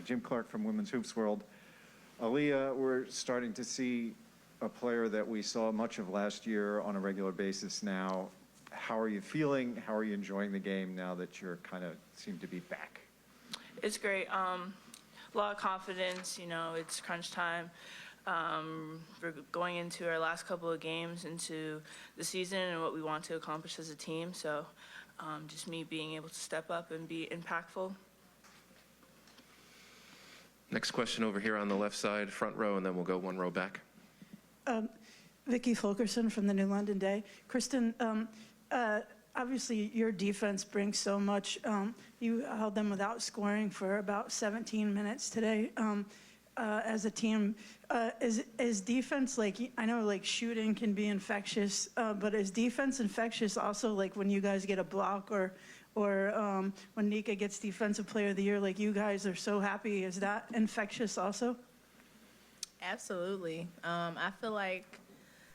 Jim Clark from Women's Hoops World. Aaliyah, we're starting to see a player that we saw much of last year on a regular basis now. How are you feeling? How are you enjoying the game now that you're kind of seem to be back? It's great. A lot of confidence. You know, it's crunch time. We're going into our last couple of games into the season and what we want to accomplish as a team. So just me being able to step up and be impactful. Next question over here on the left side, front row, and then we'll go one row back. Vicky Fulkerson from the New London Day. Christyn, obviously your defense brings so much. You held them without scoring for about 17 minutes today as a team. Is defense, like, I know like shooting can be infectious, but is defense infectious also, like when you guys get a block or when Nika gets Defensive Player of the Year, like you guys are so happy? Is that infectious also? Absolutely. I feel like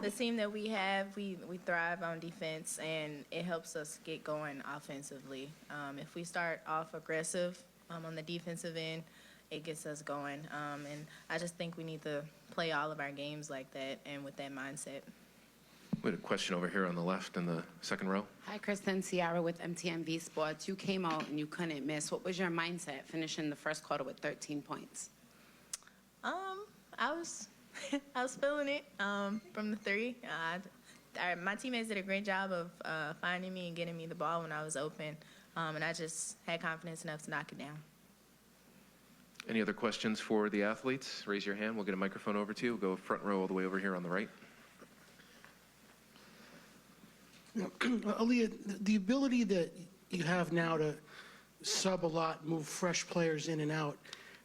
the team that we have, we thrive on defense, and it helps us get going offensively. If we start off aggressive on the defensive end, it gets us going. And I just think we need to play all of our games like that and with that mindset. We had a question over here on the left in the second row. Hi, Christyn. Ciara with MTMV Sports. You came out and you couldn't miss. What was your mindset finishing the first quarter with 13 points? I was feeling it from the three. My teammates did a great job of finding me and getting me the ball when I was open, and I just had confidence enough to knock it down. Any other questions for the athletes? Raise your hand. We'll get a microphone over to you. We'll go front row all the way over here on the right. Aaliyah, the ability that you have now to sub a lot, move fresh players in and out,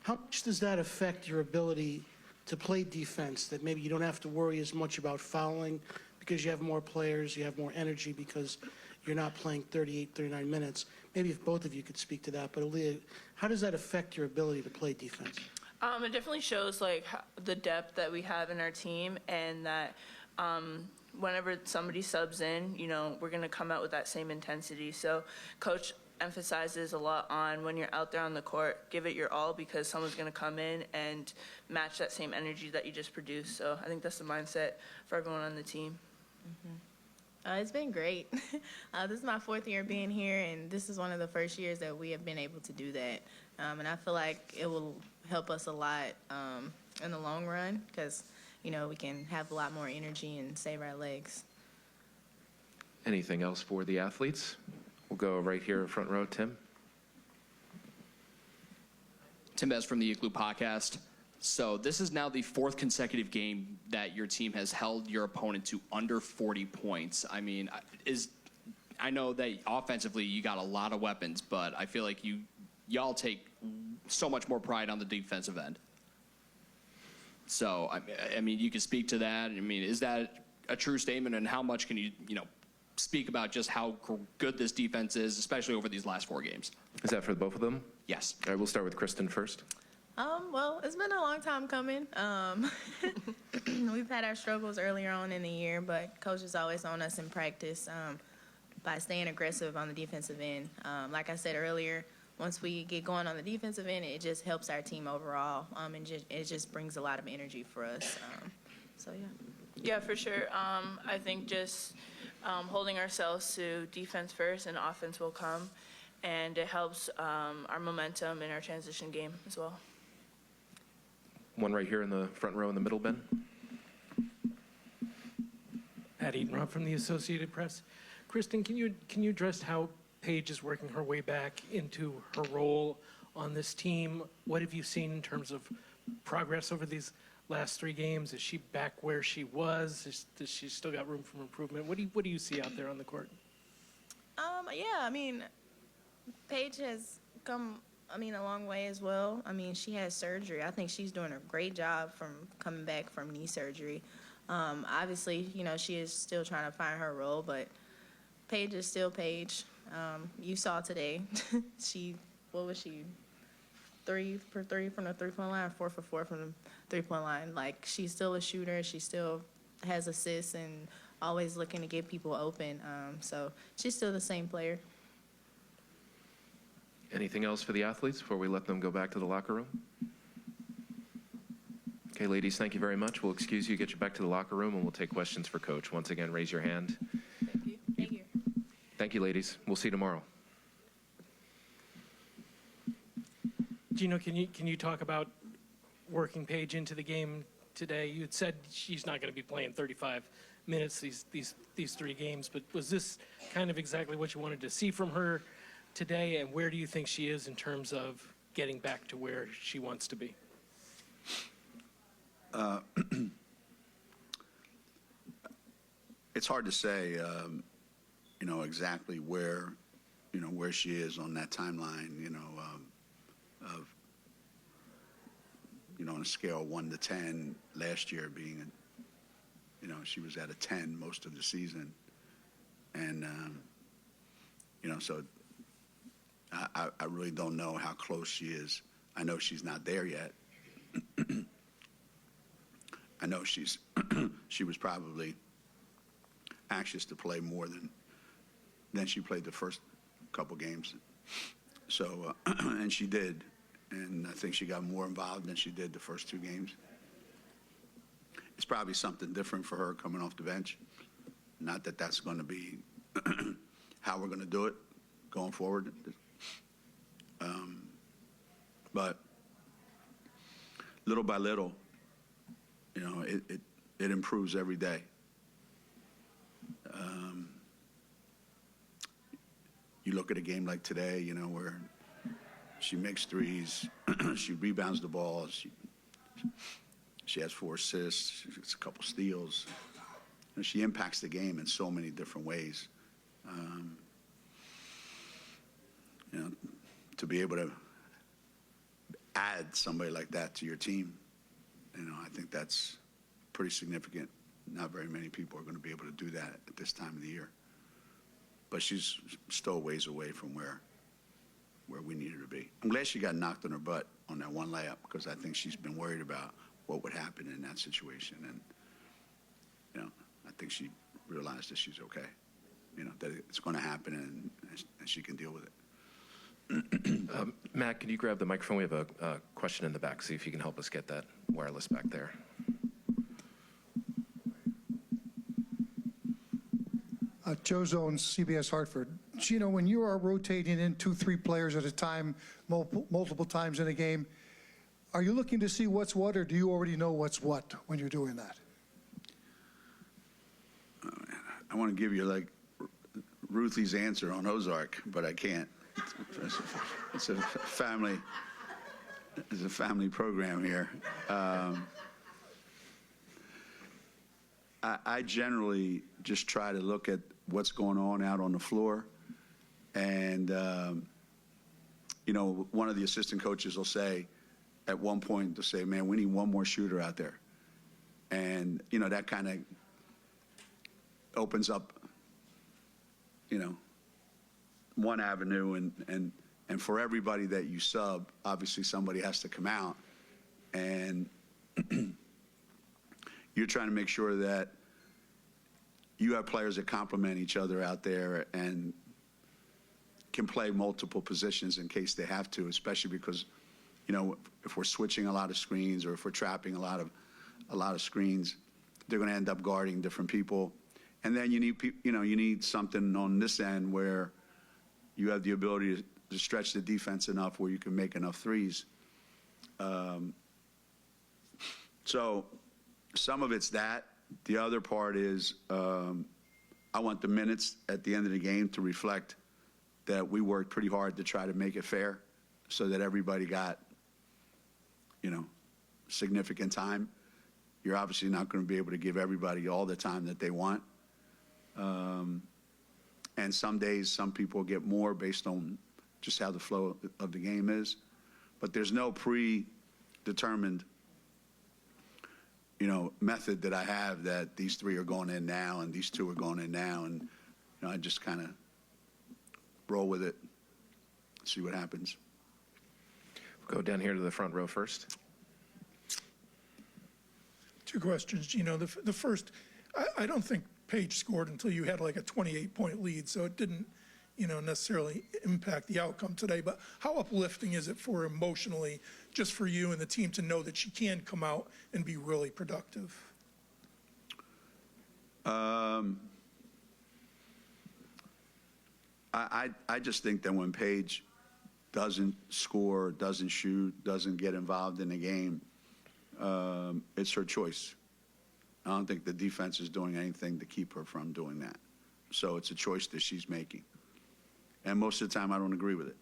how much does that affect your ability to play defense, that maybe you don't have to worry as much about fouling because you have more players, you have more energy because you're not playing 38, 39 minutes? Maybe if both of you could speak to that. But Aaliyah, how does that affect your ability to play defense? It definitely shows like the depth that we have in our team, and that whenever somebody subs in, you know, we're going to come out with that same intensity. So Coach emphasizes a lot on when you're out there on the court, give it your all, because someone's going to come in and match that same energy that you just produced. So I think that's the mindset for everyone on the team. Mm-hmm. It's been great. This is my 4th year being here, and this is one of the first years that we have been able to do that. And I feel like it will help us a lot in the long run, because, you know, we can have a lot more energy and save our legs. Anything else for the athletes? We'll go right here, front row, Tim. Tim Bez from the Igloo Podcast. So this is now the 4th consecutive game that your team has held your opponent to under 40 points. I mean, I know that offensively you got a lot of weapons, but I feel like y'all take so much more pride on the defensive end. So, I mean, you can speak to that. I mean, is that a true statement, and how much can you speak about just how good this defense is, especially over these last 4 games? Is that for both of them? Yes. All right, we'll start with Christyn first. Well, it's been a long time coming. We've had our struggles earlier on in the year, but Coach is always on us in practice by staying aggressive on the defensive end. Like I said earlier, once we get going on the defensive end, it just helps our team overall, and it just brings a lot of energy for us. So, yeah. Yeah, for sure. I think just holding ourselves to defense first, and offense will come, and it helps our momentum in our transition game as well. One right here in the front row in the middle, Ben. Pat Eaton from the Associated Press. Christyn, can you address how Paige is working her way back into her role on this team? What have you seen in terms of progress over these last 3 games? Is she back where she was? Does she still got room for improvement? What do you see out there on the court? Yeah, I mean, Paige has come, a long way as well. I mean, she has surgery. I think she's doing a great job from coming back from knee surgery. Obviously, she is still trying to find her role, but Paige is still Paige. You saw today, what was she? 3 for 3 from the 3-point line, 4 for 4 from the 3-point line. Like, she's still a shooter. She still has assists and always looking to get people open. So she's still the same player. Anything else for the athletes before we let them go back to the locker room? Okay, ladies, thank you very much. We'll excuse you, get you back to the locker room, and we'll take questions for Coach. Once again, raise your hand. Thank you. Thank you. Thank you, ladies. We'll see you tomorrow. Geno, can you talk about working Paige into the game today? You had said she's not going to be playing 35 minutes these 3 games, but was this kind of exactly what you wanted to see from her today, and where do you think she is in terms of getting back to where she wants to be? It's hard to say, exactly where, where she is on that timeline, of, on a scale of 1 to 10, last year being, she was at a 10 most of the season. And, so I really don't know how close she is. I know she's not there yet. I know she was probably anxious to play more than she played the first couple games. So, and she did. And I think she got more involved than she did the first 2 games. It's probably something different for her coming off the bench. Not that that's going to be how we're going to do it going forward. But little by little, it improves every day. You look at a game like today, where she makes threes, she rebounds the ball, she has 4 assists, she gets a couple steals. And she impacts the game in so many different ways. To be able to add somebody like that to your team, I think that's pretty significant. Not very many people are going to be able to do that at this time of the year. But she's still a ways away from where we need her to be. I'm glad she got knocked on her butt on that one layup, because I think she's been worried about what would happen in that situation. And, I think she realized that she's okay, that it's going to happen and she can deal with it. Matt, can you grab the microphone? We have a question in the back. See if you can help us get that wireless back there. Joe Zones, CBS Hartford. Geno, when you are rotating in 2-3 players at a time, multiple times in a game, are you looking to see what's what, or do you already know what's what when you're doing that? I want to give you like Ruthie's answer on Ozark, but I can't. It's a family program here. I generally just try to look at what's going on out on the floor. And, one of the assistant coaches will say, at one point, they'll say, man, we need one more shooter out there. And, that kind of opens up, one avenue. And for everybody that you sub, obviously somebody has to come out. And you're trying to make sure that you have players that complement each other out there and can play multiple positions in case they have to, especially because, if we're switching a lot of screens or if we're trapping a lot of screens, they're going to end up guarding different people. And then you need something on this end where you have the ability to stretch the defense enough where you can make enough threes. So some of it's that. The other part is I want the minutes at the end of the game to reflect that we worked pretty hard to try to make it fair so that everybody got, significant time. You're obviously not going to be able to give everybody all the time that they want. And some days, some people get more based on just how the flow of the game is. But there's no predetermined method that I have that these 3 are going in now and these 2 are going in now. And, I just kind of roll with it, see what happens. We'll go down here to the front row first. 2 questions, Geno. The first, I don't think Paige scored until you had like a 28-point lead, so it didn't necessarily impact the outcome today, but how uplifting is it for emotionally, just for you and the team to know that she can come out and be really productive? I just think that when Paige doesn't score, doesn't shoot, doesn't get involved in the game, it's her choice. I don't think the defense is doing anything to keep her from doing that. So it's a choice that she's making. And most of the time I don't agree with it,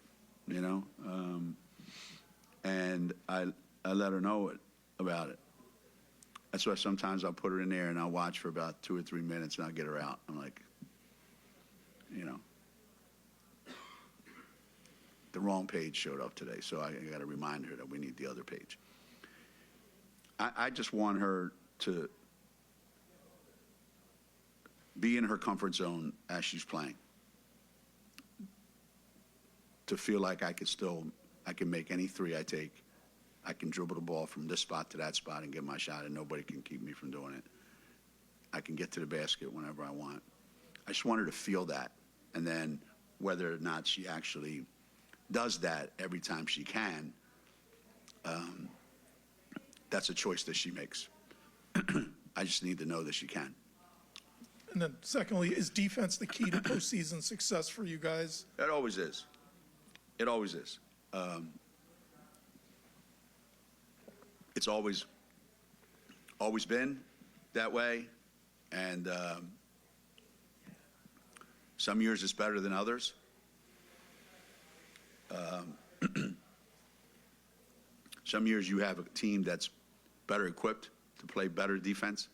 and I let her know about it. That's why sometimes I'll put her in there and I'll watch for about 2 or 3 minutes and I'll get her out. I'm like, the wrong page showed up today, so I got to remind her that we need the other page. I just want her to be in her comfort zone as she's playing, to feel like I can make any three I take. I can dribble the ball from this spot to that spot and get my shot, and nobody can keep me from doing it. I can get to the basket whenever I want. I just want her to feel that, and then whether or not she actually does that every time she can, that's a choice that she makes. I just need to know that she can. And then secondly, is defense the key to postseason success for you guys? It always is. It always is. It's always been that way, and some years it's better than others. Some years you have a team that's better equipped to play better defense.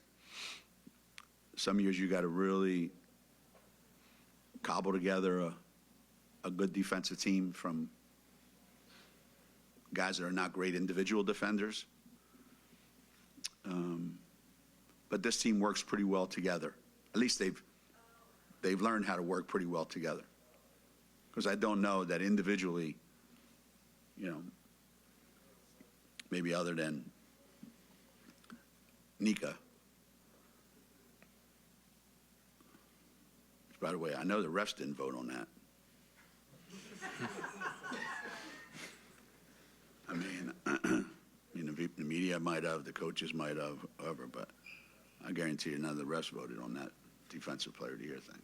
Some years you got to really cobble together a good defensive team from guys that are not great individual defenders. But this team works pretty well together. At least they've learned how to work pretty well together. Because I don't know that individually, maybe other than Nika. By the way, I know the refs didn't vote on that. I mean, the media might have, the coaches might have, whoever, but I guarantee you none of the refs voted on that Defensive Player of the Year thing.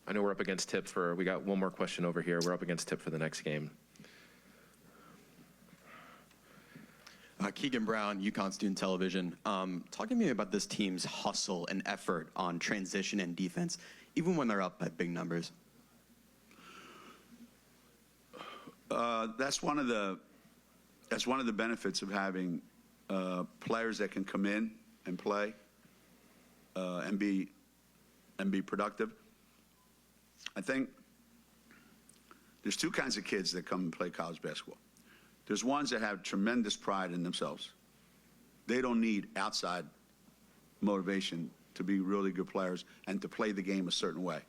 I know we're up against tip we got one more question over here. We're up against tip for the next game. Keegan Brown, UConn Student Television. Talk to me about this team's hustle and effort on transition and defense, even when they're up by big numbers. That's one of the benefits of having players that can come in and play and be productive. I think there's two kinds of kids that come and play college basketball. There's ones that have tremendous pride in themselves. They don't need outside motivation to be really good players and to play the game a certain way.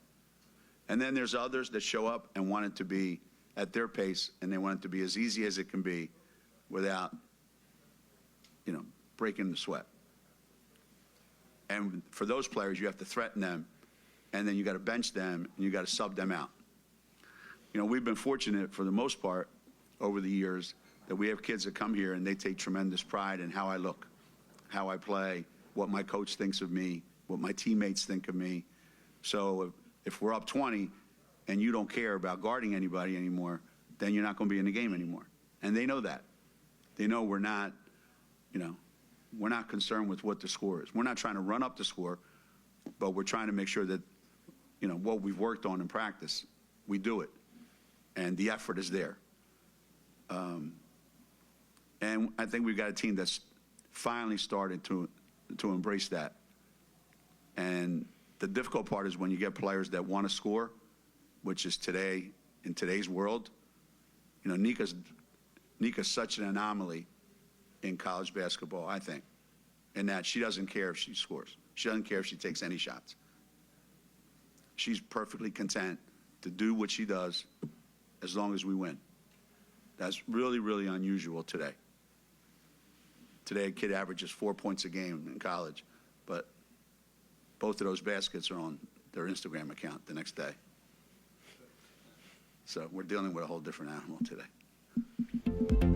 And then there's others that show up and want it to be at their pace, and they want it to be as easy as it can be without, breaking the sweat. And for those players, you have to threaten them, and then you got to bench them, and you got to sub them out. We've been fortunate for the most part over the years that we have kids that come here and they take tremendous pride in how I look, how I play, what my coach thinks of me, what my teammates think of me. So if we're up 20 and you don't care about guarding anybody anymore, then you're not going to be in the game anymore. And they know that. They know we're not concerned with what the score is. We're not trying to run up the score, but we're trying to make sure that, what we've worked on in practice, we do it. And the effort is there. And I think we've got a team that's finally started to embrace that. And the difficult part is when you get players that want to score, which is in today's world. Nika's such an anomaly in college basketball, I think, in that she doesn't care if she scores. She doesn't care if she takes any shots. She's perfectly content to do what she does as long as we win. That's really, really unusual today. Today, a kid averages 4 points a game in college, but both of those baskets are on their Instagram account the next day. So we're dealing with a whole different animal today.